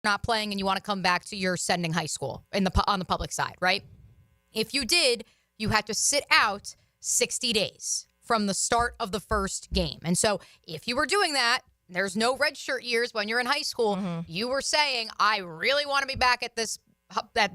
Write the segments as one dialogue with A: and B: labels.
A: not playing and you want to come back to your sending high school on the public side, right? If you did, you had to sit out 60 days from the start of the first game. And so if you were doing that, there's no redshirt years when you're in high school. Mm-hmm. You were saying, I really want to be back at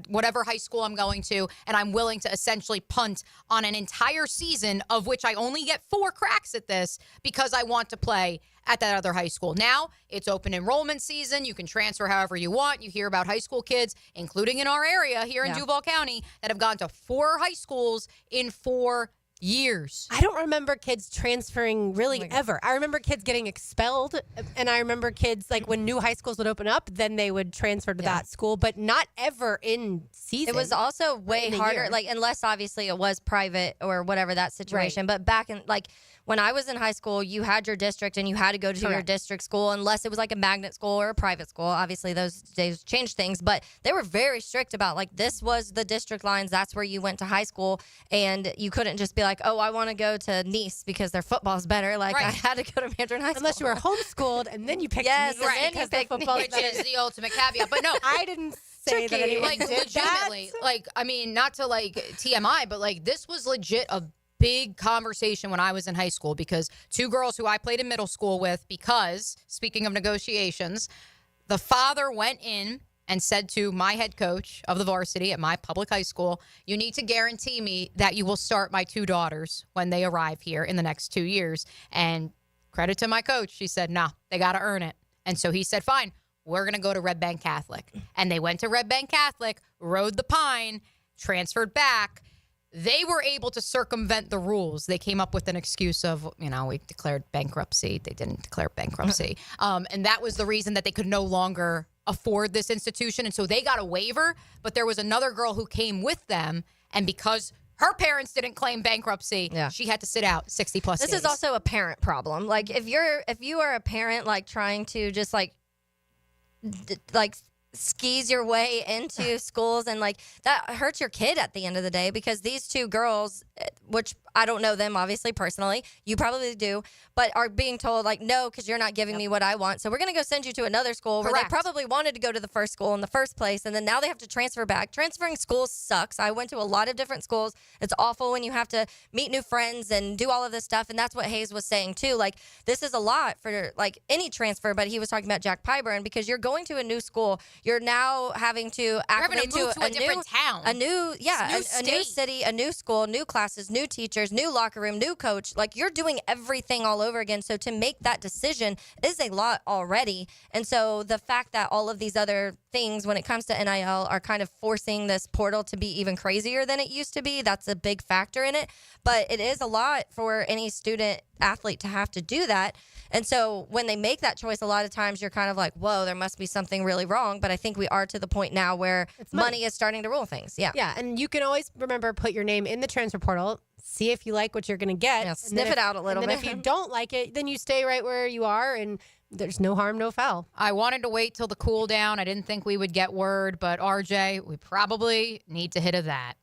A: whatever high school I'm going to, and I'm willing to essentially punt on an entire season of which I only get 4 cracks at this because I want to play at that other high school. Now it's open enrollment season. You can transfer however you want. You hear about high school kids, including in our area here in Duval County, that have gone to 4 high schools in 4 years.
B: I don't remember kids transferring really ever. I remember kids getting expelled, and I remember kids, like, when new high schools would open up, then they would transfer to that school, but not ever in season.
C: It was also way harder, like, unless obviously it was private or whatever that situation. Right. But back in, like, when I was in high school, you had your district and you had to go to your district school unless it was like a magnet school or a private school. Obviously, those days changed things, but they were very strict about, like, this was the district lines. That's where you went to high school, and you couldn't just be like, oh, I want to go to Nice because their football's better. Like, I had to go to Mandarin High School.
B: Unless you were homeschooled, and then you picked Nice because the football
A: which is the ultimate caveat. But no,
B: I didn't say that anyone
A: like,
B: did
A: legitimately,
B: that.
A: like, I mean, not to, like, TMI, but, like, this was legit a big conversation when I was in high school because 2 girls who I played in middle school with, because, speaking of negotiations, the father went in and said to my head coach of the varsity at my public high school, you need to guarantee me that you will start my 2 daughters when they arrive here in the next 2 years. And credit to my coach, she said, nah, they got to earn it. And so he said, fine, we're going to go to Red Bank Catholic. And they went to Red Bank Catholic, rode the pine, transferred back. They were able to circumvent the rules. They came up with an excuse of, we declared bankruptcy. They didn't declare bankruptcy. And that was the reason that they could no longer afford this institution. And so they got a waiver, but there was another girl who came with them. And because her parents didn't claim bankruptcy, she had to sit out 60 plus days.
C: This is also a parent problem. Like, if you are a parent, like, trying to just, like skis your way into schools, and, like, that hurts your kid at the end of the day, because these 2 girls, which I don't know them obviously personally, you probably do, but are being told, like, no, because you're not giving me what I want, so we're going to go send you to another school where they probably wanted to go to the first school in the first place, and then now they have to transfer back. Transferring schools sucks. I went to a lot of different schools. It's awful when you have to meet new friends and do all of this stuff, and that's what Hayes was saying too. Like, this is a lot for, like, any transfer, but he was talking about Jack Pyburn, because you're going to a new school. You're now having to acclimate
A: to a different town.
C: A new city, a new school, new classes, new teachers, new locker room, new coach. Like, you're doing everything all over again. So to make that decision is a lot already. And so the fact that all of these other things when it comes to NIL are kind of forcing this portal to be even crazier than it used to be, that's a big factor in it. But it is a lot for any student athlete to have to do that. And so when they make that choice, a lot of times you're kind of like, whoa, there must be something really wrong. But I think we are to the point now where money is starting to rule things. Yeah.
B: Yeah. And you can always remember, put your name in the transfer portal, see if you like what you're going to get.
C: Yeah, sniff it out a little bit.
B: And if you don't like it, then you stay right where you are, and there's no harm, no foul.
A: I wanted to wait till the cool down. I didn't think we would get word, but RJ, we probably need to hit a that.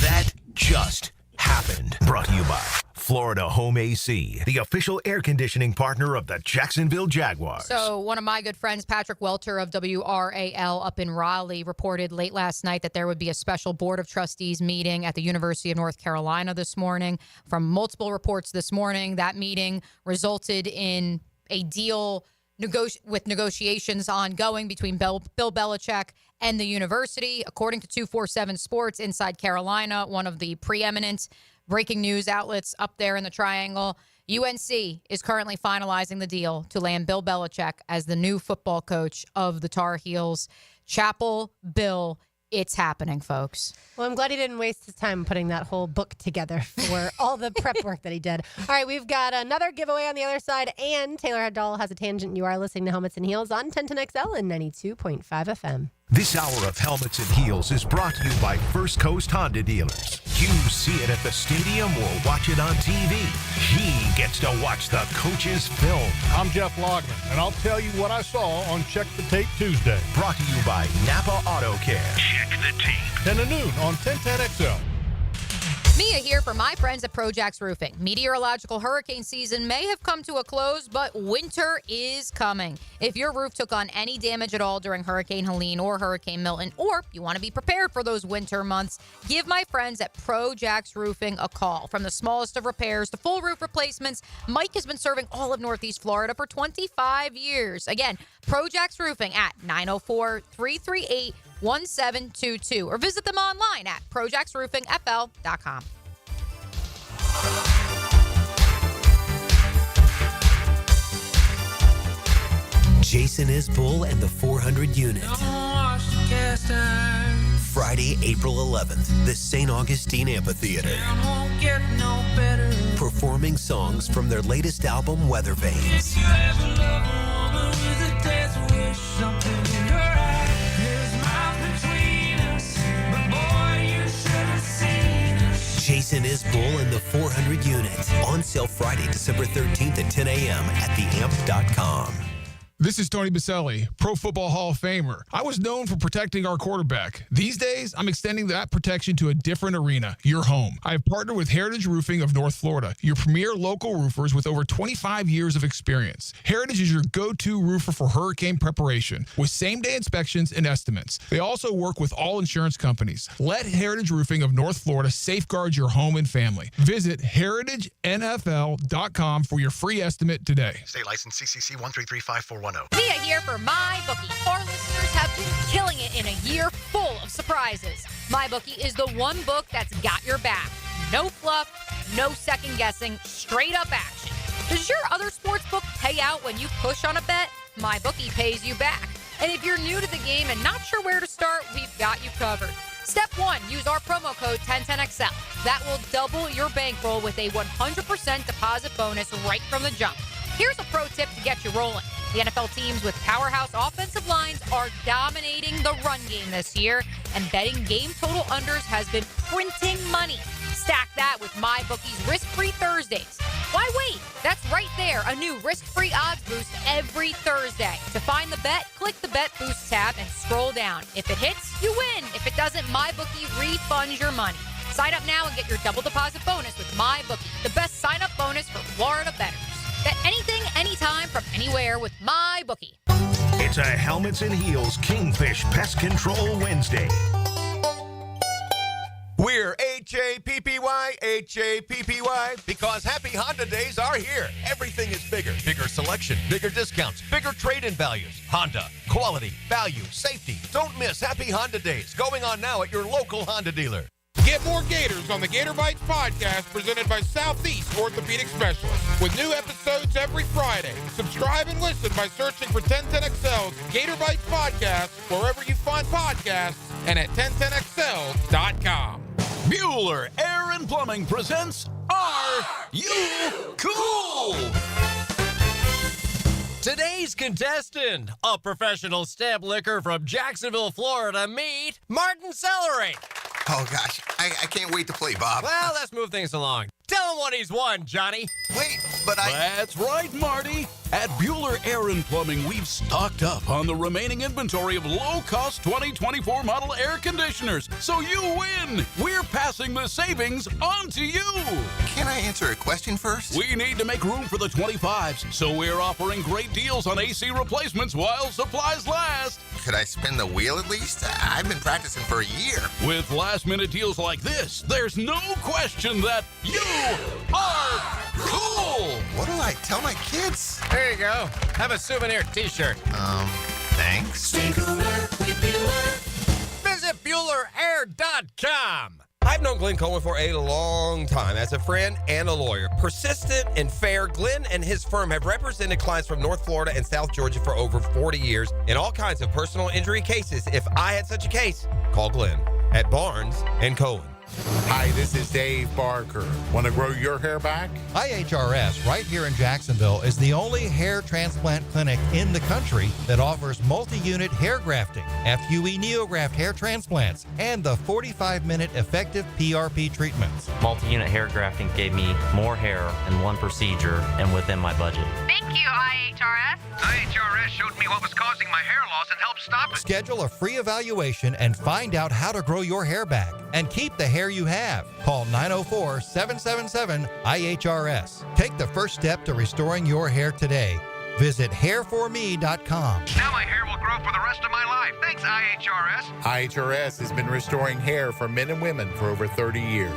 D: That just happened. Brought to you by Florida Home AC, the official air conditioning partner of the Jacksonville Jaguars.
A: So one of my good friends, Patrick Welter of WRAL up in Raleigh, reported late last night that there would be a special Board of Trustees meeting at the University of North Carolina this morning. From multiple reports this morning, that meeting resulted in a deal with negotiations ongoing between Bill Belichick and the university. According to 247 Sports, Inside Carolina, one of the preeminent breaking news outlets up there in the Triangle, UNC is currently finalizing the deal to land Bill Belichick as the new football coach of the Tar Heels. Chapel Bill, it's happening, folks.
B: Well, I'm glad he didn't waste his time putting that whole book together for all the prep work that he did. All right, we've got another giveaway on the other side, and Taylor Haddall has a tangent. You are listening to Helmets and Heels on 1010XL and 92.5 FM.
D: This hour of Helmets and Heels is brought to you by First Coast Honda dealers. You see it at the stadium or watch it on TV. He gets to watch the coach's film.
E: I'm Jeff Logman, and I'll tell you what I saw on Check the Tape Tuesday.
D: Brought to you by Napa Auto Care. Check the tape.
E: 10 to noon on 1010XL.
A: Mia here for my friends at Projax Roofing. Meteorological hurricane season may have come to a close, but winter is coming. If your roof took on any damage at all during Hurricane Helene or Hurricane Milton, or you want to be prepared for those winter months, give my friends at Projax Roofing a call. From the smallest of repairs to full roof replacements, Mike has been serving all of Northeast Florida for 25 years. Again, Projax Roofing at 904-338-1722 or visit them online at projaxroofingfl.com.
F: Jason Isbell and the 400 Unit. Friday, April 11th, the St. Augustine Amphitheater. Performing songs from their latest album, Weather Vanes. Jason Isbell and the 400 Unit. On sale Friday, December 13th at 10 a.m. at theamp.com.
G: This is Tony Baselli, Pro Football Hall of Famer. I was known for protecting our quarterback. These days, I'm extending that protection to a different arena, your home. I have partnered with Heritage Roofing of North Florida, your premier local roofers with over 25 years of experience. Heritage is your go-to roofer for hurricane preparation, with same-day inspections and estimates. They also work with all insurance companies. Let Heritage Roofing of North Florida safeguard your home and family. Visit heritagenfl.com for your free estimate today.
D: State license CCC 1335410.
A: Mia here for MyBookie. Our listeners have been killing it in a year full of surprises. MyBookie is the one book that's got your back. No fluff, no second guessing, straight up action. Does your other sports book pay out when you push on a bet? MyBookie pays you back. And if you're new to the game and not sure where to start, we've got you covered. Step 1, use our promo code 1010XL. That will double your bankroll with a 100% deposit bonus right from the jump. Here's a pro tip to get you rolling. The NFL teams with powerhouse offensive lines are dominating the run game this year, and betting game total unders has been printing money. Stack that with MyBookie's risk-free Thursdays. Why wait? That's right there, a new risk-free odds boost every Thursday. To find the bet, click the Bet Boost tab and scroll down. If it hits, you win. If it doesn't, MyBookie refunds your money. Sign up now and get your double deposit bonus with MyBookie, the best sign-up bonus for Florida bettors. Bet anything, anytime, from anywhere with MyBookie.
D: It's a Helmets and Heels Kingfish Pest Control Wednesday.
H: We're HAPPY, HAPPY, because Happy Honda Days are here. Everything is bigger. Bigger selection, bigger discounts, bigger trade-in values. Honda, quality, value, safety. Don't miss Happy Honda Days, going on now at your local Honda dealer.
I: Get more Gators on the Gator Bites podcast presented by Southeast Orthopedic Specialists with new episodes every Friday. Subscribe and listen by searching for 1010XL's Gator Bites podcast wherever you find podcasts and at 1010XL.com.
J: Bueller Air and Plumbing presents Are You Cool?
K: Today's contestant, a professional stamp licker from Jacksonville, Florida, meet Martin Celery.
L: Oh, gosh. I can't wait to play, Bob.
K: Well, let's move things along. Tell him what he's won, Johnny.
L: Wait, but
J: That's right, Marty. At Bueller Air and Plumbing, we've stocked up on the remaining inventory of low-cost 2024 model air conditioners. So you win. We're passing the savings on to you.
L: Can I answer a question first?
J: We need to make room for the 25s, so we're offering great deals on AC replacements while supplies last.
L: Could I spin the wheel at least? I've been practicing for a year.
J: With last-minute deals like this, there's no question that you are cool.
L: What do I tell my kids?
K: There you go. Have a souvenir t-shirt.
L: Thanks.
K: Stay cooler with Bueller. Visit BuellerAir.com. I've known Glenn Coleman for a long time as a friend and a lawyer. Persistent and fair, Glenn and his firm have represented clients from North Florida and South Georgia for over 40 years in all kinds of personal injury cases. If I had such a case, call Glenn at Barnes & Cohen.
E: Hi, this is Dave Barker. Want to grow your hair back?
M: IHRS, right here in Jacksonville, is the only hair transplant clinic in the country that offers multi-unit hair grafting, FUE NeoGraft hair transplants, and the 45-minute effective PRP treatments.
N: Multi-unit hair grafting gave me more hair in one procedure and within my budget.
O: Thank you, IHRS.
N: IHRS? IHRS showed me what was causing my hair loss and helped stop it.
M: Schedule a free evaluation and find out how to grow your hair back and keep the hair you have. Call 904-777-IHRS. Take the first step to restoring your hair today. Visit hairforme.com.
N: Now my hair will grow for the rest of my life. Thanks, IHRS.
O: IHRS has been restoring hair for men and women for over 30 years.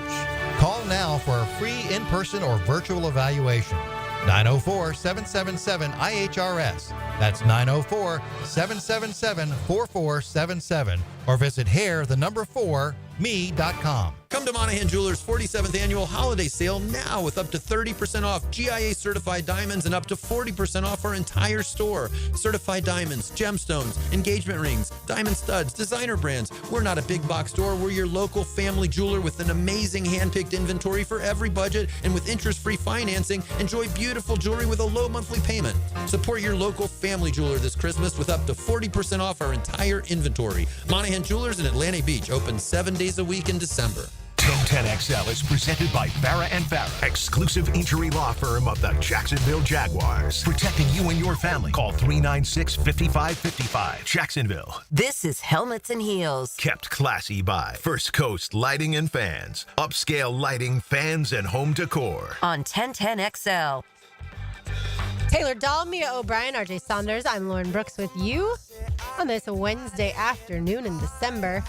M: Call now for a free in-person or virtual evaluation. 904-777-IHRS. That's 904-777-4477. Or visit hair4me.com.
P: Come to Monahan Jewelers' 47th annual holiday sale now with up to 30% off GIA certified diamonds and up to 40% off our entire store. Certified diamonds, gemstones, engagement rings, diamond studs, designer brands. We're not a big box store. We're your local family jeweler with an amazing hand-picked inventory for every budget, and with interest-free financing, enjoy beautiful jewelry with a low monthly payment. Support your local family jeweler this Christmas with up to 40% off our entire inventory. Monahan Jewelers in Atlantic Beach, open 7 days a week in December.
D: 1010XL is presented by Farah and Farah, exclusive injury law firm of the Jacksonville Jaguars. Protecting you and your family. Call 396-5555. Jacksonville.
Q: This is Helmets and Heels.
D: Kept classy by First Coast Lighting and Fans. Upscale lighting, fans, and home decor.
Q: On 1010XL.
B: Taylor Dahl, Mia O'Brien, RJ Saunders. I'm Lauren Brooks with you on this Wednesday afternoon in December.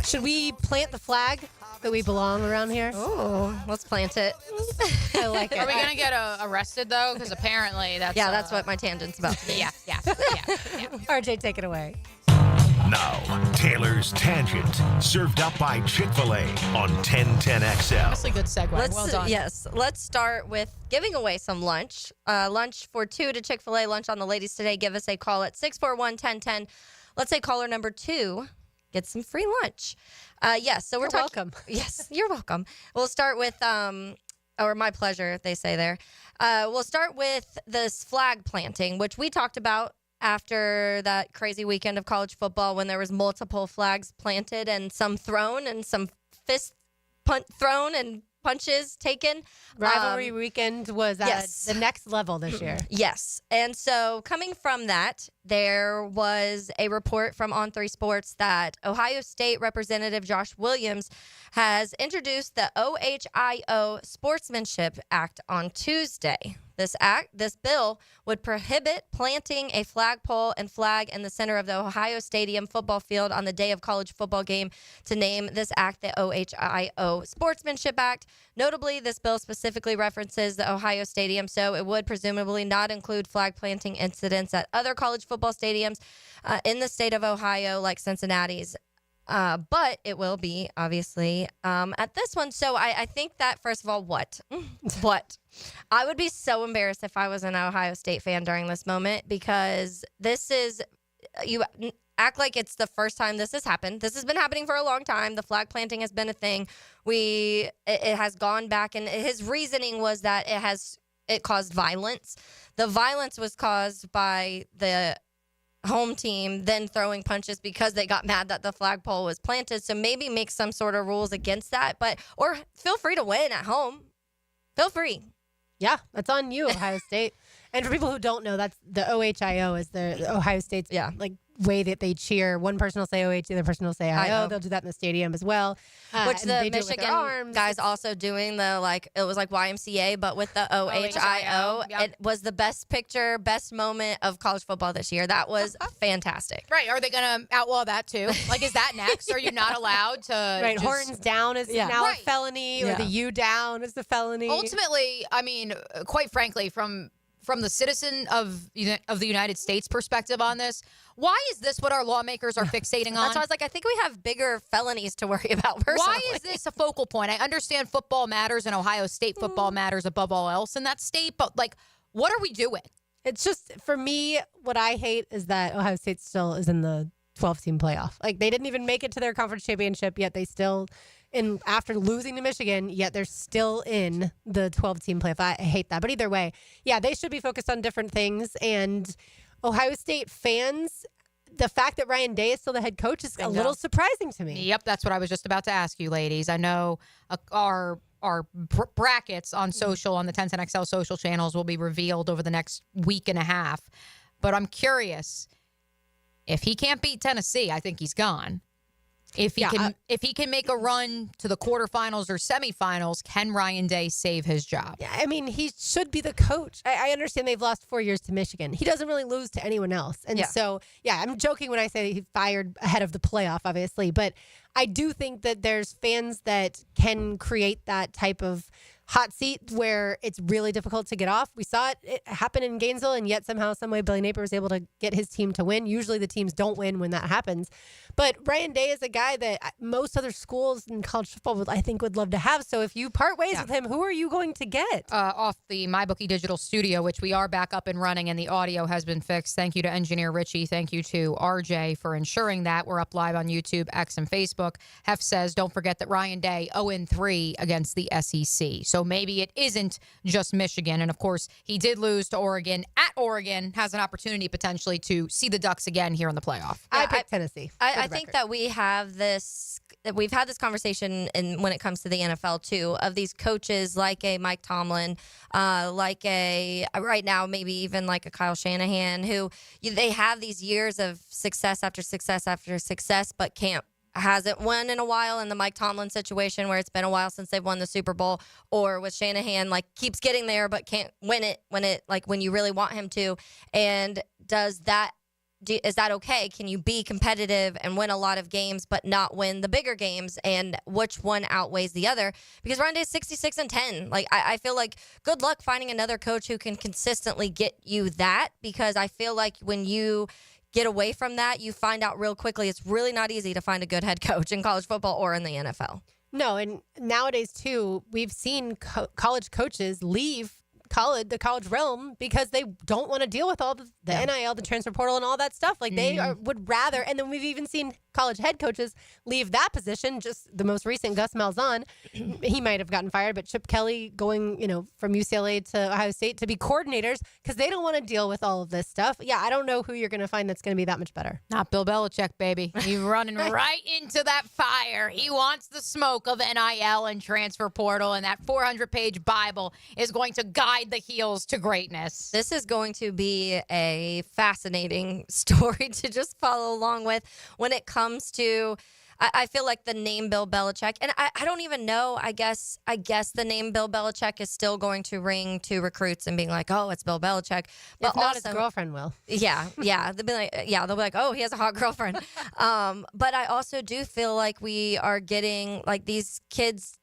B: Should we plant the flag that we belong around here?
C: Oh, let's plant it.
B: I like it.
A: Are we going to get arrested, though? Because apparently that's...
C: Yeah, that's what my tangent's about to be.
A: Yeah.
B: RJ, take it away.
D: Now, Taylor's Tangent, served up by Chick-fil-A on 1010XL.
A: Honestly, good segue. Well done.
C: Yes, let's start with giving away some lunch. Lunch for 2 to Chick-fil-A. Lunch on the ladies today. Give us a call at 641-1010. Let's say caller number 2 gets some free lunch. Yes, so we're talking.
B: Welcome.
C: Yes, you're welcome. We'll start with, or my pleasure, they say there. We'll start with this flag planting, which we talked about after that crazy weekend of college football when there was multiple flags planted and some thrown and some fist thrown and punches taken.
B: Rivalry weekend was at the next level this year.
C: Yes. And so coming from that, there was a report from On3 Sports that Ohio State Representative Josh Williams has introduced the OHIO Sportsmanship Act on Tuesday. This bill would prohibit planting a flagpole and flag in the center of the Ohio Stadium football field on the day of college football game to name this act the OHIO Sportsmanship Act. Notably, this bill specifically references the Ohio Stadium, so it would presumably not include flag planting incidents at other college football stadiums in the state of Ohio, like Cincinnati's. But it will be, obviously, at this one. So I think that, first of all, what? I would be so embarrassed if I was an Ohio State fan during this moment, because this is, you act like it's the first time this has happened. This has been happening for a long time. The flag planting has been a thing. It has gone back, and his reasoning was that it caused violence. The violence was caused by the home team then throwing punches because they got mad that the flagpole was planted. So maybe make some sort of rules against that, or feel free to win at home. Feel free.
B: Yeah, that's on you, Ohio State. And for people who don't know, that's the OHIO is the Ohio State's way that they cheer. One person will say OH, the other person will say IO. They'll do that in the stadium as well.
C: Which the Michigan guys also doing it was like YMCA, but with the OHIO.
A: Yep.
C: It was the best picture, best moment of college football this year. That was fantastic.
A: Right. Are they going to outlaw that too? Like, is that next? Are you not allowed to?
B: Right. Horns down is now a felony, or the U down is the felony.
A: Ultimately, I mean, quite frankly, from the citizen of the United States perspective on this, why is this what our lawmakers are fixating on?
C: That's why I was like, I think we have bigger felonies to worry about personally.
A: Why is this a focal point? I understand football matters and Ohio State football matters above all else in that state, but what are we doing?
B: It's just, for me, what I hate is that Ohio State still is in the 12-team playoff. Like, they didn't even make it to their conference championship, yet they still, after losing to Michigan, yet they're still in the 12-team playoff. I hate that. But either way, yeah, they should be focused on different things. And Ohio State fans, the fact that Ryan Day is still the head coach is a little surprising to me.
A: Yep, that's what I was just about to ask you, ladies. I know our brackets on social, on the 1010XL social channels, will be revealed over the next week and a half. But I'm curious, if he can't beat Tennessee, I think he's gone. If he can make a run to the quarterfinals or semifinals, can Ryan Day save his job?
B: Yeah, I mean, he should be the coach. I understand they've lost 4 years to Michigan. He doesn't really lose to anyone else. And so, I'm joking when I say he fired ahead of the playoff, obviously. But I do think that there's fans that can create that type of hot seat where it's really difficult to get off. We saw it happen in Gainesville, and yet somehow, some way, Billy Napier was able to get his team to win. Usually the teams don't win when that happens. But Ryan Day is a guy that most other schools in college football, I think, would love to have. So if you part ways with him, who are you going to get?
A: Off the MyBookie Digital Studio, which we are back up and running, and the audio has been fixed. Thank you to Engineer Richie. Thank you to RJ for ensuring that. We're up live on YouTube, X, and Facebook. Hef says, don't forget that Ryan Day 0-3 against the SEC. So maybe it isn't just Michigan. And, of course, he did lose to Oregon. At Oregon, has an opportunity potentially to see the Ducks again here in the playoff.
B: I picked Tennessee.
C: I think that we've had this conversation when it comes to the NFL, too, of these coaches like a Mike Tomlin, right now, maybe even like a Kyle Shanahan, who they have these years of success after success after success, but hasn't won in a while. In the Mike Tomlin situation, where it's been a while since they've won the Super Bowl, or with Shanahan, like keeps getting there but can't win it when you really want him to. And is that okay? Can you be competitive and win a lot of games but not win the bigger games? And which one outweighs the other? Because Ryan Day's 66-10. Like I feel like good luck finding another coach who can consistently get you that, because I feel like when you get away from that, you find out real quickly it's really not easy to find a good head coach in college football or in the NFL.
B: No, and nowadays, too, we've seen college coaches leave the college realm because they don't want to deal with all the NIL, the transfer portal, and all that stuff. Like they would rather, and then we've even seen college head coaches leave that position. Just the most recent, Gus Malzahn, he might have gotten fired, but Chip Kelly going, from UCLA to Ohio State to be coordinators because they don't want to deal with all of this stuff. Yeah, I don't know who you're going to find that's going to be that much better.
A: Not Bill Belichick, baby. He's running right into that fire. He wants the smoke of NIL and transfer portal, and that 400-page Bible is going to guide the heels to greatness.
C: This is going to be a fascinating story to just follow along with when it comes to, I feel like the name Bill Belichick, and I don't even know, I guess the name Bill Belichick is still going to ring to recruits and being like, oh, it's Bill Belichick. But
B: if not, his girlfriend will.
C: Yeah. They'll be like, oh, he has a hot girlfriend. But I also do feel like we are getting, like, these kids,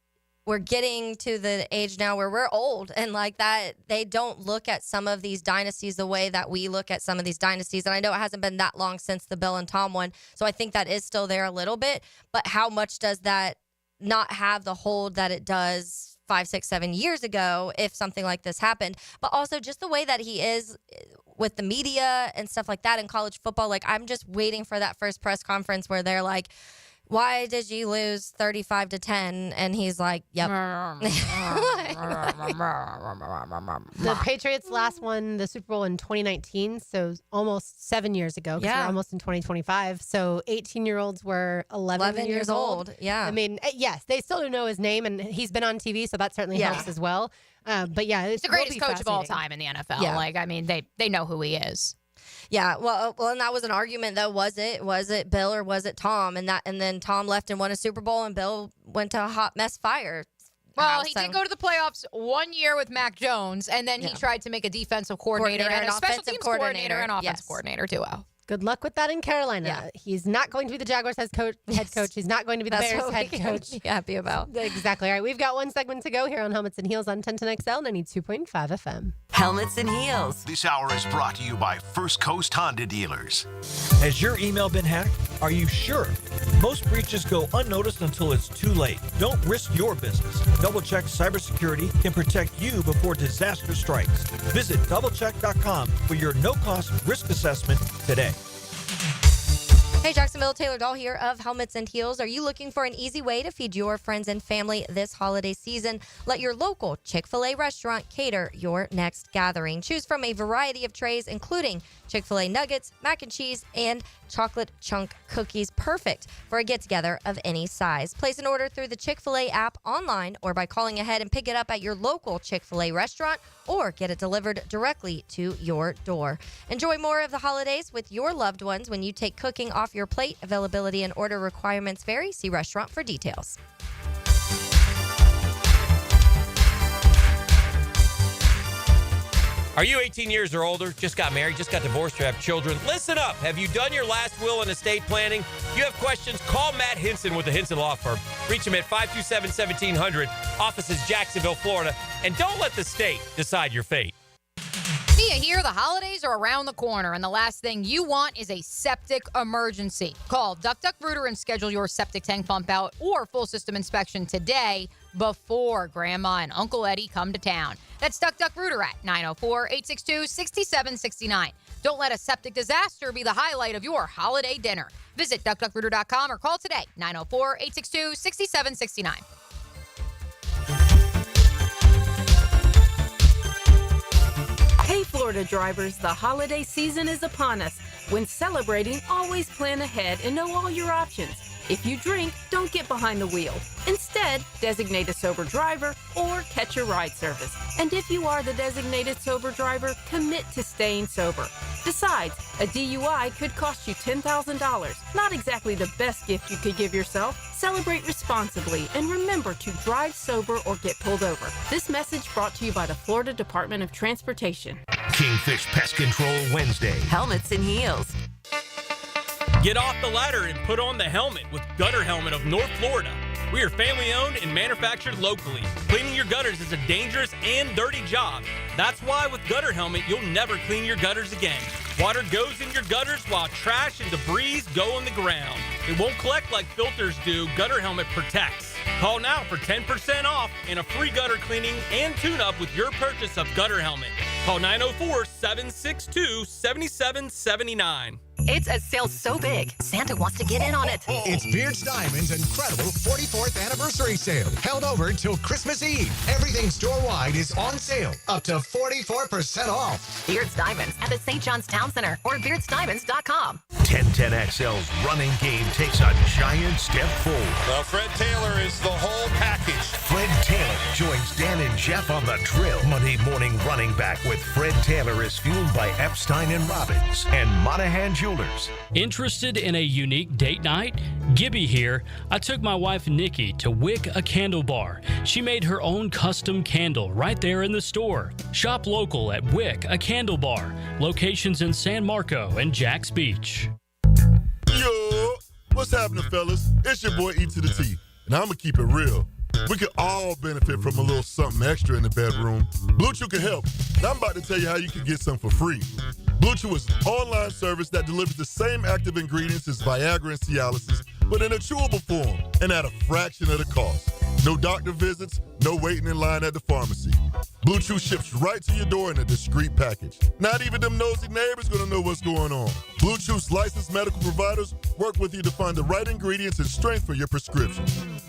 C: we're getting to the age now where we're old, and like that, they don't look at some of these dynasties the way that we look at some of these dynasties. And I know it hasn't been that long since the Bill and Tom one, so I think that is still there a little bit. But how much does that not have the hold that it does 5, 6, 7 years ago if something like this happened? But also just the way that he is with the media and stuff like that in college football. Like, I'm just waiting for that first press conference where they're like, why did you lose 35-10? And he's like, yep.
B: The Patriots last won the Super Bowl in 2019, so almost 7 years ago, because we're almost in 2025. So 18-years were 11 years old.
C: Yeah.
B: I mean, yes, they still don't know his name, and he's been on TV, so that certainly helps as well. But yeah,
A: it's the greatest coach of all time in the NFL.
B: Yeah.
A: Like, I mean, they know who he is.
C: Yeah, well, and that was an argument though. Was it Bill or was it Tom? And then Tom left and won a Super Bowl, and Bill went to a hot mess fire.
A: Well, he did go to the playoffs 1 year with Mac Jones, and then he tried to make a defensive coordinator and a special teams coordinator and offensive coordinator duo.
B: Good luck with that in Carolina. Yeah. He's not going to be the Jaguars head coach. He's not going to be the Bears head coach.
C: Be happy about.
B: Exactly. All right, we've got one segment to go here on Helmets and Heels on 1010XL 92.5 FM.
Q: Helmets and Heels.
D: This hour is brought to you by First Coast Honda Dealers.
R: Has your email been hacked? Are you sure? Most breaches go unnoticed until it's too late. Don't risk your business. DoubleCheck Cybersecurity can protect you before disaster strikes. Visit doublecheck.com for your no-cost risk assessment today.
C: Hey, Hey, Jacksonville, Taylor Dahl here of Helmets and Heels. Are you looking for an easy way to feed your friends and family this holiday season? Let your local Chick-fil-A restaurant cater your next gathering. Choose from a variety of trays, including Chick-fil-A nuggets, mac and cheese, and chocolate chunk cookies. Perfect for a get-together of any size. Place an order through the Chick-fil-A app online or by calling ahead and pick it up at your local Chick-fil-A restaurant or get it delivered directly to your door. Enjoy more of the holidays with your loved ones when you take cooking off your plate. Availability and order requirements vary. See restaurant for details.
K: Are you 18 years or older, just got married, just got divorced, or have children? Listen up. Have you done your last will and estate planning? If you have questions, call Matt Hinson with the Hinson Law Firm. Reach him at 527-1700. Office is Jacksonville, Florida. And don't let the state decide your fate.
A: Mia here, the holidays are around the corner, and the last thing you want is a septic emergency. Call Duck Duck Rooter and schedule your septic tank pump out or full system inspection today before Grandma and Uncle Eddie come to town. That's Duck Duck Rooter at 904-862-6769. Don't let a septic disaster be the highlight of your holiday dinner. Visit duckduckrooter.com or call today, 904-862-6769.
S: Hey, Florida drivers, the holiday season is upon us. When celebrating, always plan ahead and know all your options. If you drink, don't get behind the wheel. Instead, designate a sober driver or catch a ride service. And if you are the designated sober driver, commit to staying sober. Besides, a DUI could cost you $10,000. Not exactly the best gift you could give yourself. Celebrate responsibly and remember to drive sober or get pulled over. This message brought to you by the Florida Department of Transportation.
D: Kingfish Pest Control Wednesday.
Q: Helmets and Heels.
T: Get off the ladder and put on the helmet with Gutter Helmet of North Florida. We are family owned and manufactured locally. Cleaning your gutters is a dangerous and dirty job. That's why with Gutter Helmet, you'll never clean your gutters again. Water goes in your gutters while trash and debris go on the ground. It won't collect like filters do. Gutter Helmet protects. Call now for 10% off and a free gutter cleaning and tune-up with your purchase of Gutter Helmet. Call 904-762-7779.
U: It's a sale so big, Santa wants to get in on it.
V: It's Beard's Diamonds' incredible 44th anniversary sale, held over till Christmas Eve. Everything store-wide is on sale, up to 44% off.
U: Beard's Diamonds at the St. John's Town Center or beardsdiamonds.com.
D: 1010XL's running game takes a giant step forward.
I: Well, Fred Taylor is the whole package.
D: Fred Taylor joins Dan and Jeff on the drill. Monday morning running back with Fred Taylor is fueled by Epstein and Robbins and Monahan Jewelers.
W: Interested in a unique date night? Gibby here. I took my wife Nikki to Wick a Candle Bar. She made her own custom candle right there in the store. Shop local at Wick a Candle Bar. Locations in San Marco and Jax Beach.
X: Yo, what's happening, fellas? It's your boy E to the T, and I'm gonna keep it real. We could all benefit from a little something extra in the bedroom. Blue Chew can help, and I'm about to tell you how you can get some for free. Blue Chew is an online service that delivers the same active ingredients as Viagra and Cialis, but in a chewable form and at a fraction of the cost. No doctor visits, no waiting in line at the pharmacy. Blue Chew ships right to your door in a discreet package. Not even them nosy neighbors gonna know what's going on. Blue Chew's licensed medical providers work with you to find the right ingredients and strength for your prescription.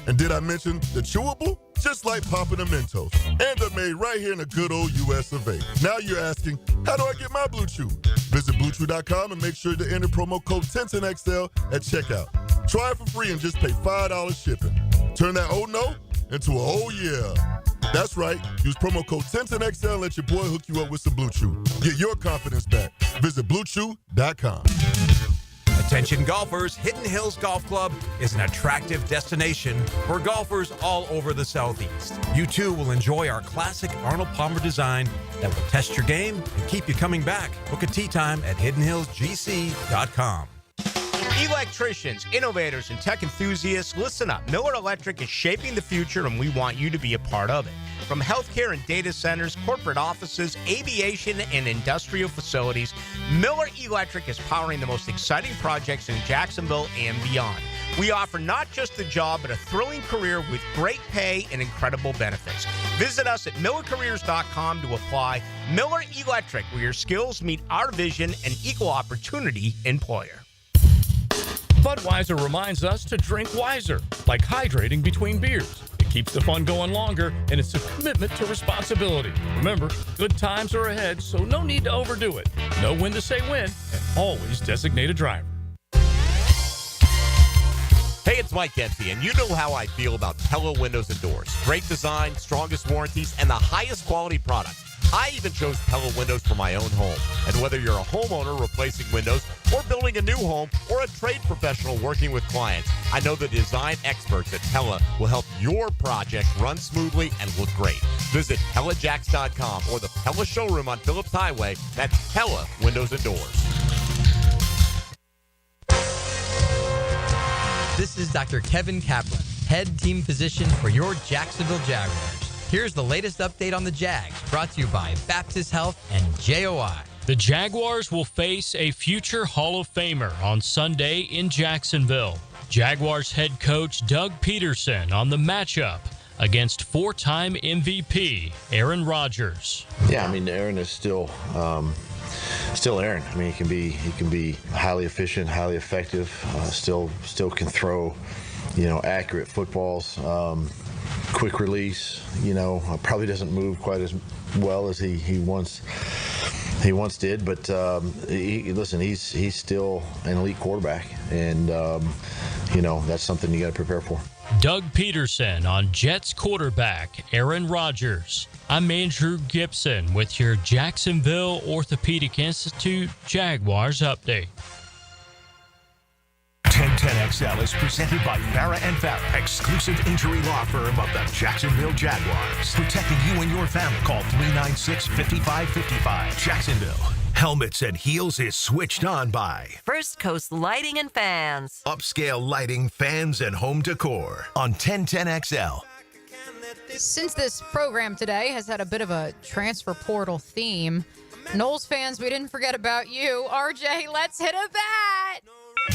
X: And did I mention the chewable? Just like popping a Mentos. And they're made right here in the good old US of A. Now you're asking, how do I get my Blue Chew? Visit BlueChew.com and make sure to enter promo code 1010XL at checkout. Try it for free and just pay $5 shipping. Turn that oh no into a oh yeah. That's right. Use promo code 1010XL and let your boy hook you up with some Blue Chew. Get your confidence back. Visit BlueChew.com.
H: Attention golfers, Hidden Hills Golf Club is an attractive destination for golfers all over the Southeast. You too will enjoy our classic Arnold Palmer design that will test your game and keep you coming back. Book a tee time at hiddenhillsgc.com.
Y: Electricians, innovators, and tech enthusiasts, listen up. Miller Electric is shaping the future, and we want you to be a part of it. From healthcare and data centers, corporate offices, aviation, and industrial facilities, Miller Electric is powering the most exciting projects in Jacksonville and beyond. We offer not just a job, but a thrilling career with great pay and incredible benefits. Visit us at millercareers.com to apply. Miller Electric, where your skills meet our vision and equal opportunity employer.
R: Budweiser reminds us to drink wiser, like hydrating between beers. It keeps the fun going longer, and it's a commitment to responsibility. Remember, good times are ahead, so no need to overdo it. Know when to say when, and always designate a driver.
H: Hey, it's Mike Dempsey, and you know how I feel about Pella Windows and Doors. Great design, strongest warranties, and the highest quality product. I even chose Pella Windows for my own home. And whether you're a homeowner replacing windows or building a new home or a trade professional working with clients, I know the design experts at Pella will help your project run smoothly and look great. Visit PellaJacks.com or the Pella showroom on Phillips Highway. That's Pella Windows and Doors.
E: This is Dr. Kevin Kaplan, head team physician for your Jacksonville Jaguars. Here's the latest update on the Jags, brought to you by Baptist Health and JOI.
W: The Jaguars will face a future Hall of Famer on Sunday in Jacksonville. Jaguars head coach Doug Peterson on the matchup against four-time MVP Aaron Rodgers.
F: Yeah, I mean, Aaron is still Aaron. I mean, he can be highly efficient, highly effective. Still can throw, accurate footballs. Quick release. Probably doesn't move quite as well as he once did. But he's still an elite quarterback, and that's something you got to prepare for.
W: Doug Peterson on Jets quarterback Aaron Rodgers. I'm Andrew Gibson with your Jacksonville Orthopedic Institute Jaguars update.
D: 1010XL is presented by Farah & Farah, exclusive injury law firm of the Jacksonville Jaguars. Protecting you and your family. Call 396-5555. Jacksonville. Helmets and Heels is switched on by
Q: First Coast Lighting and Fans.
D: Upscale Lighting, Fans, and Home Decor on 1010XL.
A: Since this program today has had a bit of a transfer portal theme, Knowles fans, we didn't forget about you. RJ, let's hit a bat.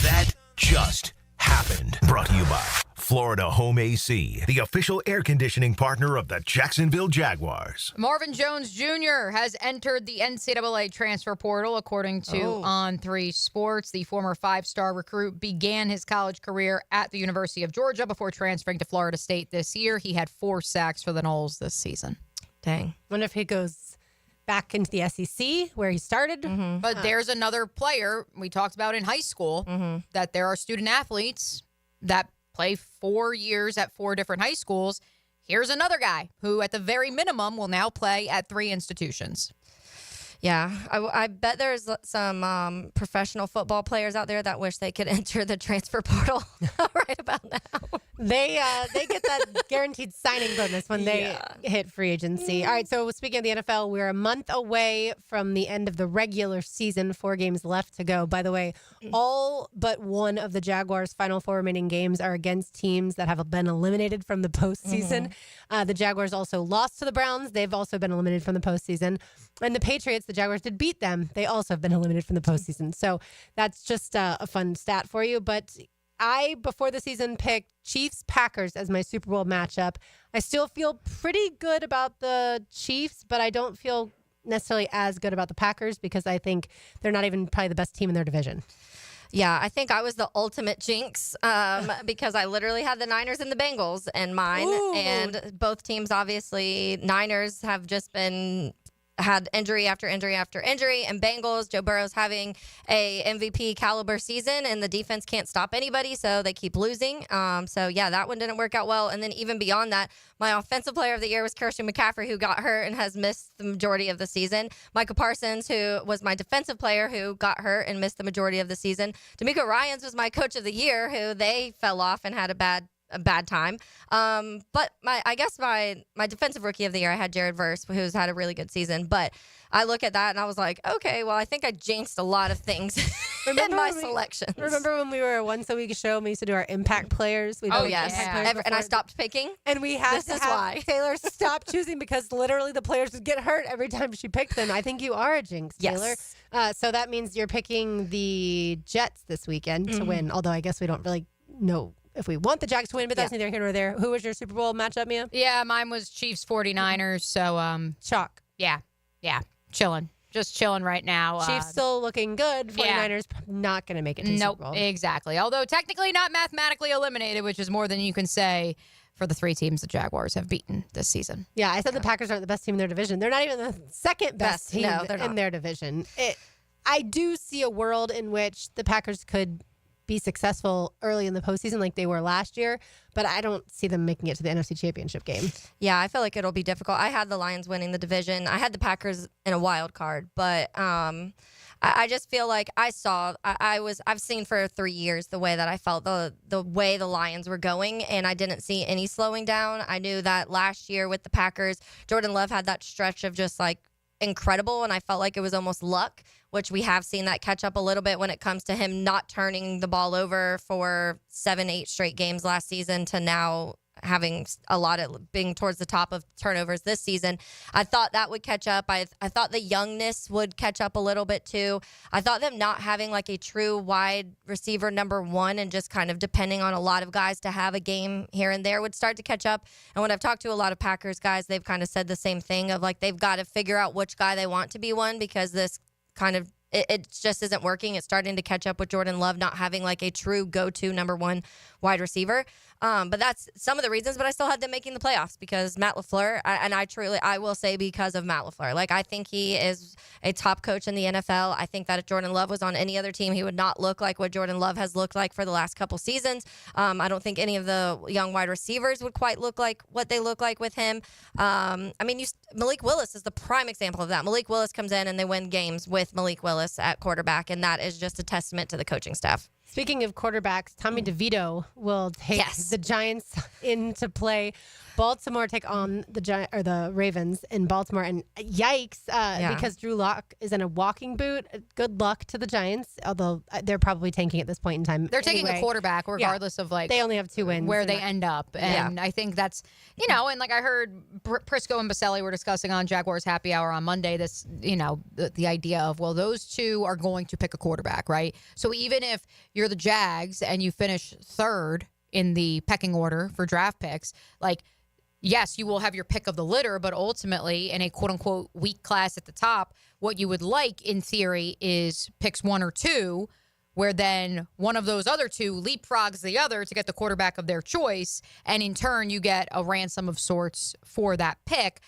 D: That just happened. Brought to you by Florida Home AC, the official air conditioning partner of the Jacksonville Jaguars.
A: Marvin Jones Jr. has entered the NCAA transfer portal, according to On3 Sports. The former five-star recruit began his college career at the University of Georgia before transferring to Florida State this year. He had 4 sacks for the Noles this season.
C: Dang.
B: Wonder if he goes back into the SEC where he started.
C: Mm-hmm.
A: But there's another player we talked about in high school that there are student athletes that play 4 years at 4 different high schools. Here's another guy who, at the very minimum, will now play at 3 institutions.
C: Yeah, I bet there's some professional football players out there that wish they could enter the transfer portal right about now.
B: They get that guaranteed signing bonus when they hit free agency. All right, so speaking of the NFL, we're a month away from the end of the regular season. 4 games left to go. By the way, all but one of the Jaguars' final 4 remaining games are against teams that have been eliminated from the postseason. The Jaguars also lost to the Browns. They've also been eliminated from the postseason. And the Patriots, the Jaguars did beat them. They also have been eliminated from the postseason. So that's just a fun stat for you. But I, before the season, picked Chiefs-Packers as my Super Bowl matchup. I still feel pretty good about the Chiefs, but I don't feel necessarily as good about the Packers because I think they're not even probably the best team in their division.
C: Yeah, I think I was the ultimate jinx because I literally had the Niners and the Bengals in mine.
B: Ooh.
C: And both teams, obviously, Niners have just been had injury after injury after injury, and Bengals, Joe Burrow's having a MVP caliber season, and the defense can't stop anybody, so they keep losing. So yeah, that one didn't work out well. And then even beyond that, my offensive player of the year was Christian McCaffrey, who got hurt and has missed the majority of the season. Michael Parsons, who was my defensive player, who got hurt and missed the majority of the season. D'Amico Ryans was my coach of the year, who they fell off and had a bad time. But I guess my defensive rookie of the year, I had Jared Verse, who's had a really good season. But I look at that and I was like, okay, well, I think I jinxed a lot of things in my selections.
B: Remember when we were a once a week show and we used to do our impact players?
C: Oh, yes. And I stopped picking.
B: And we had
C: This
B: to
C: is
B: have
C: why.
B: Taylor stop choosing because literally the players would get hurt every time she picked them. I think you are a jinx, Taylor.
C: Yes.
B: So that means you're picking the Jets this weekend to win, although I guess we don't really know if we want the Jags to win, but that's neither here nor there. Who was your Super Bowl matchup, Mia?
A: Yeah, mine was Chiefs 49ers. So
B: chalk.
A: Yeah. Chilling. just chilling right now.
B: Chiefs still looking good. 49ers not going to make it to the Super Bowl.
A: Exactly. Although technically not mathematically eliminated, which is more than you can say for the 3 teams the Jaguars have beaten this season.
B: Yeah, I said the Packers aren't the best team in their division. They're not even the second best team
C: they're not.
B: in their division. I do see a world in which the Packers could be successful early in the postseason like they were last year, but I don't see them making it to the NFC Championship game.
C: Yeah, I feel like it'll be difficult. I had the Lions winning the division. I had the Packers in a wild card, but I just feel like I've seen for 3 years the way that I felt the way the Lions were going, and I didn't see any slowing down. I knew that last year with the Packers, Jordan Love had that stretch of just like incredible, and I felt like it was almost luck, which we have seen that catch up a little bit when it comes to him not turning the ball over for 7-8 straight games last season to now having a lot of being towards the top of turnovers this season. I thought that would catch up. I thought the youngness would catch up a little bit too. I thought them not having like a true wide receiver number 1 and just kind of depending on a lot of guys to have a game here and there would start to catch up. And when I've talked to a lot of Packers guys, they've kind of said the same thing of like they've got to figure out which guy they want to be one, because this kind of it just isn't working. It's starting to catch up with Jordan Love not having like a true go-to number 1 wide receiver. But that's some of the reasons, but I still had them making the playoffs because Matt LaFleur, I will say because of Matt LaFleur. Like, I think he is a top coach in the NFL. I think that if Jordan Love was on any other team, he would not look like what Jordan Love has looked like for the last couple seasons. I don't think any of the young wide receivers would quite look like what they look like with him. Malik Willis is the prime example of that. Malik Willis comes in and they win games with Malik Willis at quarterback, and that is just a testament to the coaching staff.
B: Speaking of quarterbacks, Tommy DeVito will take the Giants into play. Baltimore take on the Ravens in Baltimore, and yikes, because Drew Lock is in a walking boot. Good luck to the Giants, although they're probably tanking at this point in time.
A: They're taking a quarterback regardless of like
B: they only have 2 wins
A: where they end up, and I think that's and like I heard Prisco and Baselli were discussing on Jaguars Happy Hour on Monday. This the idea of those 2 are going to pick a quarterback, right? So even if you're the Jags and you finish 3rd in the pecking order for draft picks, like, yes, you will have your pick of the litter, but ultimately in a quote-unquote weak class at the top, what you would like in theory is picks 1 or 2, where then one of those other 2 leapfrogs the other to get the quarterback of their choice, and in turn you get a ransom of sorts for that pick.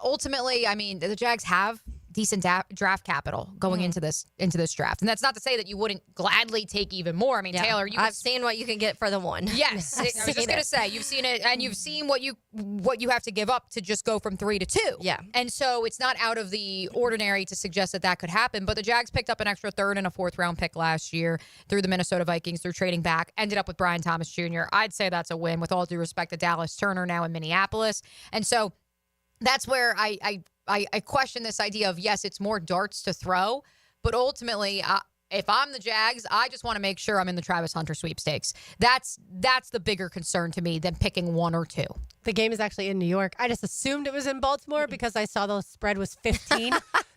A: Ultimately, I mean, the Jags have decent draft capital going into this draft, and that's not to say that you wouldn't gladly take even more. I mean, Taylor,
C: I've seen what you can get for the 1.
A: Yes, I was just gonna say you've seen it, and you've seen what you have to give up to just go from 3 to 2.
C: Yeah,
A: and so it's not out of the ordinary to suggest that could happen. But the Jags picked up an extra 3rd and a 4th round pick last year through the Minnesota Vikings through trading back. Ended up with Brian Thomas Jr. I'd say that's a win, with all due respect to Dallas Turner now in Minneapolis, and so that's where I question this idea of, yes, it's more darts to throw, but ultimately, if I'm the Jags, I just want to make sure I'm in the Travis Hunter sweepstakes. That's the bigger concern to me than picking 1 or 2.
B: The game is actually in New York. I just assumed it was in Baltimore because I saw the spread was 15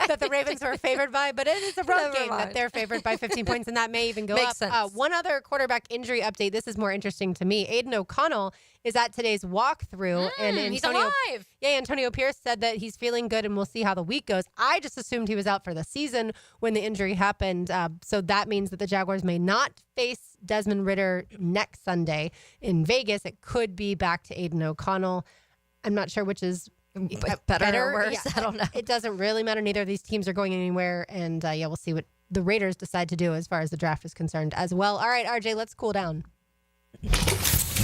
B: that the Ravens were favored by, but it is a road game that they're favored by 15 points, and that may even go
C: Makes
B: up.
C: sense.
B: One other quarterback injury update. This is more interesting to me. Aiden O'Connell is at today's walkthrough, and
A: he's alive.
B: Yeah, Antonio Pierce said that he's feeling good, and we'll see how the week goes. I just assumed he was out for the season when the injury happened, so that means that the Jaguars may not face Desmond Ridder next Sunday in Vegas. It could be back to Aiden O'Connell. I'm not sure which is
C: better or worse.
B: Yeah,
C: I don't know.
B: It doesn't really matter. Neither of these teams are going anywhere, and we'll see what the Raiders decide to do as far as the draft is concerned as well. All right, RJ, let's cool down.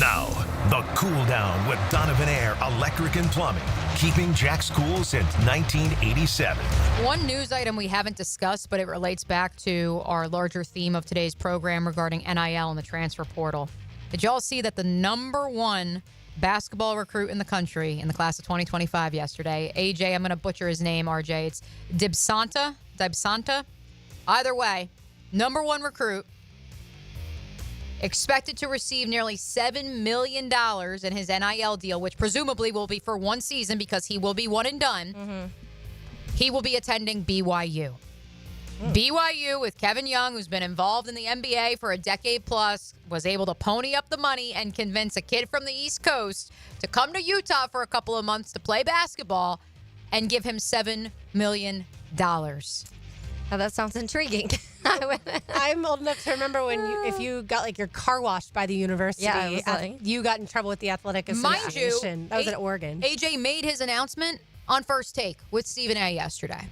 D: Now, the cool down with Donovan Air Electric and Plumbing, keeping Jack's cool since 1987.
A: One news item we haven't discussed, but it relates back to our larger theme of today's program regarding NIL and the transfer portal. Did y'all see that the number 1 basketball recruit in the country in the class of 2025 yesterday, AJ, I'm going to butcher his name, RJ, it's Dibsanta? Either way, number 1 recruit, expected to receive nearly $7 million in his NIL deal, which presumably will be for 1 season because he will be one and done.
C: Mm-hmm.
A: He will be attending BYU. BYU with Kevin Young, who's been involved in the NBA for a decade plus, was able to pony up the money and convince a kid from the East Coast to come to Utah for a couple of months to play basketball and give him $7 million.
C: Oh, that sounds intriguing.
B: I'm old enough to remember when if you got like your car washed by the university,
C: Yeah, it was like-
B: you got in trouble with the athletic
A: Mind
B: association.
A: you,
B: That was at Oregon.
A: AJ made his announcement on First Take with Stephen A. yesterday.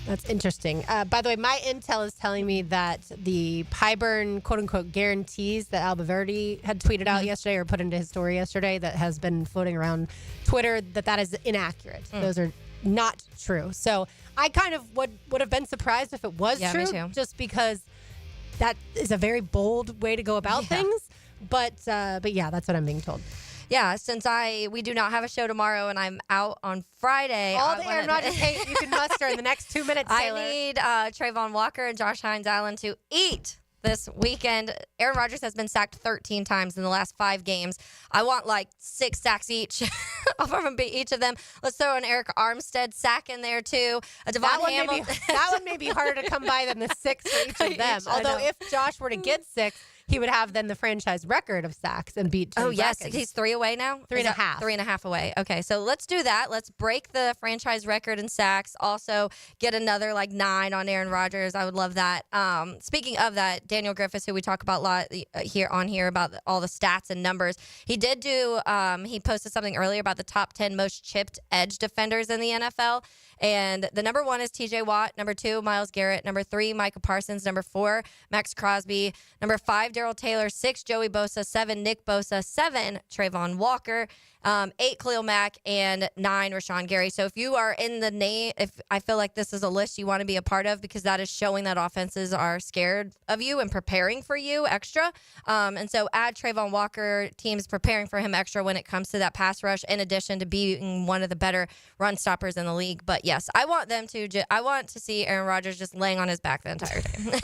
B: That's interesting. By the way, my intel is telling me that the Pyburn quote-unquote guarantees that Alba Verde had tweeted out yesterday or put into his story yesterday that has been floating around Twitter, that is inaccurate. Those are not true. So I kind of would have been surprised if it was
C: Yeah, me
B: true,
C: too.
B: just because that is a very bold way to go about things. But yeah, that's what I'm being told.
C: Yeah, since we do not have a show tomorrow and I'm out on Friday.
B: All
C: I
B: the Aaron Rodgers hate you can muster in the next 2 minutes, Taylor.
C: I need Trayvon Walker and Josh Hines Allen to eat this weekend. Aaron Rodgers has been sacked 13 times in the last 5 games. I want like 6 sacks each from each of them. Let's throw an Eric Armstead sack in there too.
B: That one may be harder to come by than the 6 for each of them.
C: I
B: Although
C: know.
B: if Josh were to get 6, he would have then the franchise record of sacks and beat Tony
C: Oh, yes.
B: Brackens.
C: He's 3 away now?
B: 3.5.
C: 3.5 away. Okay, so let's do that. Let's break the franchise record in sacks. Also, get another like 9 on Aaron Rodgers. I would love that. Speaking of that, Daniel Griffiths, who we talk about a lot here about all the stats and numbers, he did do, he posted something earlier about the top 10 most chipped edge defenders in the NFL. And the number 1 is TJ Watt. Number 2, Myles Garrett. Number 3, Micah Parsons. Number 4, Max Crosby. Number 5, Darrell Taylor. 6, Joey Bosa. 7, Nick Bosa. 7, Trayvon Walker. 8, Khalil Mack. And 9, Rashawn Gary. So if you are in the name, if I feel like this is a list you want to be a part of, because that is showing that offenses are scared of you and preparing for you extra. And so add Trayvon Walker, teams preparing for him extra when it comes to that pass rush, in addition to being one of the better run stoppers in the league. But yes, I want them to. I want to see Aaron Rodgers just laying on his back the entire day.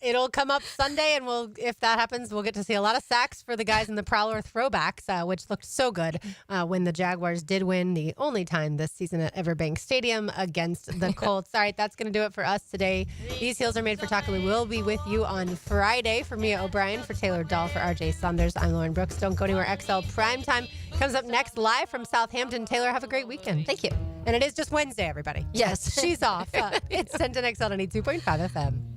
B: It'll come up Sunday, and if that happens, we'll get to see a lot of sacks for the guys in the Prowler throwbacks, which looked so good when the Jaguars did win the only time this season at Everbank Stadium against the Colts. All right, that's going to do it for us today. These Heels Are Made for Talking. We will be with you on Friday. For Mia O'Brien, for Taylor Dahl, for RJ Saunders, I'm Lauren Brooks. Don't go anywhere. XL Primetime comes up next live from Southampton. Taylor, have a great weekend.
C: Thank you.
B: And it is just Wednesday, everybody.
C: Yes.
B: She's off. It's 10 XL 92.5 FM.